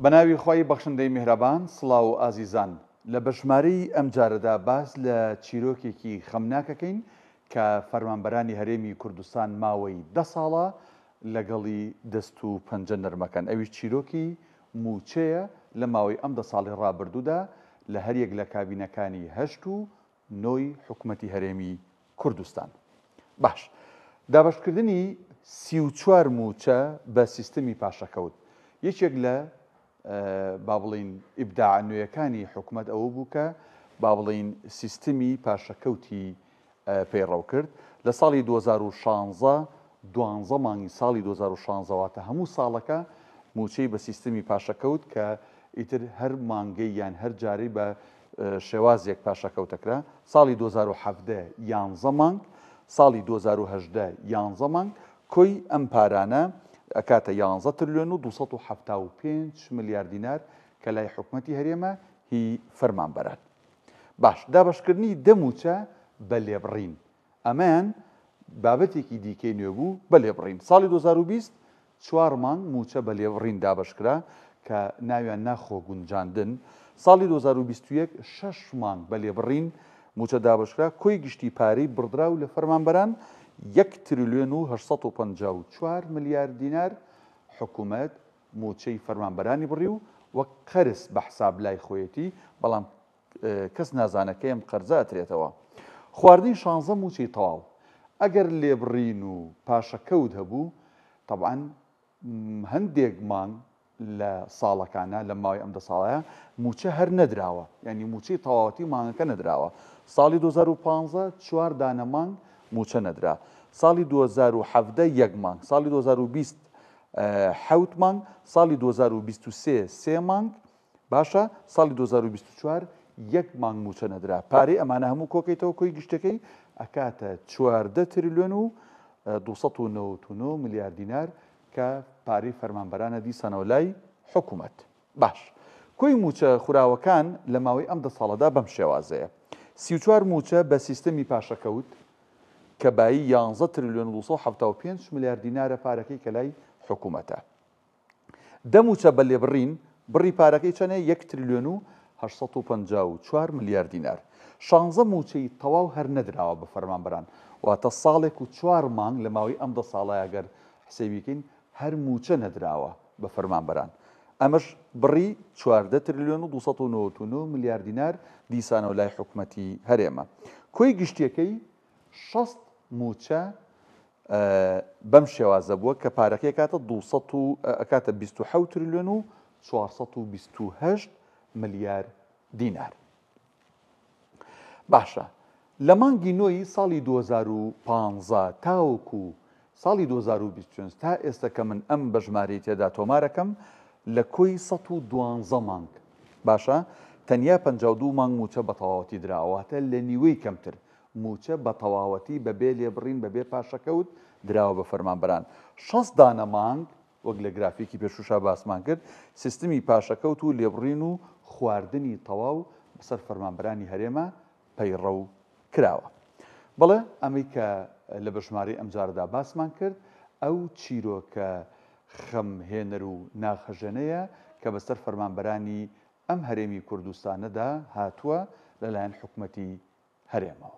بەناوی خۆی بەخشندەی میهرەبان سڵاو و ئازیزان لە بەژمارەی ئەم جارەدا باس لە چیرۆکێکی خەمناکەکەین کە فەرمانبەرانی هەرێمی کوردستان ماوەی 10 ساڵە لەگەڵی دەست و پەنجە نەرمەکەن. ئەویش چیرۆکی موچەیە لە ماوەی ئەم 10 ساڵی ڕابردوودا لە هەریەک لە کابینەکانی 8 و 9 حکوومەتی هەرێمی کوردستان. باش دابەشکردنی 34 موچە بە سیستەمی پاشەکەوت یەکێک لە با بڵین ئیبداع نوێیەکانی حکوومەت ئەوە بوو کە با بڵین سیستەمی پاشەکەوتی پەیڕەو کرد لە ساڵی 2016 دوانزە مانگی ساڵی 2016 واتە هەموو ساڵەکە موچەی بە سیستەمی پاشەکەوت کە ئیتر هەر مانگەی یان هەر جارەی بە شێوازێک پاشەکەوتەکرا. ساڵی 2017 11 مانگ، ساڵی 2018 11 مانگ، کۆی ئەم پارانە ئەکاتە 11 تریلیۆن و 275 ملیار دینار کە لای حکوومەتی هەرێمە هی فەرمانبەران. باش دابەشکردنی دەموچە بە لێبڕین ئەمەیان بابەتێکی دیکەی نوێ بوو بە لێبڕین. ساڵی 2020 4 مانگ موچە بە لێبڕین دابشکرا کە ناویان ناخۆ گونجاندن. ساڵی 2021 6 مانگ بە لێبڕین موچە دابشکرا کۆی گشتی پارەی بڕدراو لە فەرمانبەران 1 تریلیۆن و 854 ملیار دینار حکوومەت موچەی فەرمانبەرانی بڕی و وەک قەرز بە حساب لای خۆیەتی، بەڵام کەس نازانەکە ئەم قەرزە ئەترێتەوە. خواردنی 16 موچەی تەواو ئەگەر لێبڕین و پاشەکەوت هەبوو تەبعاً هەندێک مانگ لە ساڵەکانە لە ماوەی ئەم 10 ساڵەیە موچە هەر نەدراوە، یعنی موچەی تەواوەتی مانگەکە نەدراوە. ساڵی 2015 4 دانە مانگ موچە نەدرا، ساڵی 2017 1 مانگ، ساڵی 2020 7 مانگ، ساڵی 2023 3 مانگ، باشە ساڵی 2024 1 مانگ موچە نەدرا. پارەی ئەمانە هەموو کۆکەیتەوە کۆی گشتەکەی ئەکاتە 14 تریلیۆن و 299 ملیار دینار کە پارەی فەرمانبەرانە دیسانەوە لای حکوومەت. باش کۆی موچە خوراوەکان لە ماوەی ئەم 10 ساڵەدا بەم شێوازەیە: 34 موچە بە سیستەمی پاشەکەوت کە بایی 11 تریلیۆن و 275 ملیار دینارە پارەکەی کە لای حکوومەتە. دەموچە بە لێبڕین بڕی پارەکەی چەنێ 1 تریلیۆن و 854 ملیار دینار. 16 موچەی تەواو هەر نەدراوە بە فەرمانبەران، واتە ساڵێک و 4 مانگ لە ماوەی ئەم 10 ساڵە ئەگەر حسێبیکەین هەر موچە نەدراوە بە فەرمانبەران. ئەمەش بڕی 14 تریلیۆن و 299 ملیار دینار دیسانەوە لای حکوومەتی هەرێمە. کۆی گشتیەکەی 60 موچە بەم شێوازە بووە کە پارەکەی ئەکاتە 27 تریلیۆن و 428 ملیار دینار. باشە لە مانگی نۆی ساڵی 2015 تاوەکو ساڵی 2020 تا ئێستا کە من ئەم بەژمارەی تێدا تۆمارەکەم لە کۆی 112 مانگ، باشە تەنیا 52 مانگ موچە بە تەواوەتی دراوەتە لە نیوەی کەمتر موچە بە تەواوەتی بەبێ لێبڕین بەبێ پاشەکەوت دراوە بە فەرمانبەران. 6 دانە مانگ وەک لە گرافیکی پێشوشا باسمان کرد سیستەمی پاشەکەوت و لێبڕین و خواردنی تەواو بەسەر فەرمانبەرانی هەرێمە پەیڕەو کراوە. بەڵێ ئەمەی کە لە بەژمارەی ئەمجاردا باسمان کرد ئەو چیرۆکە خەمهێنەر و ناخەژەنەیە کە بەسەر فەرمانبەرانی ئەم هەرێمی کوردستانەدا هاتووە لەلایەن حکوومەتی هەرێمەوە.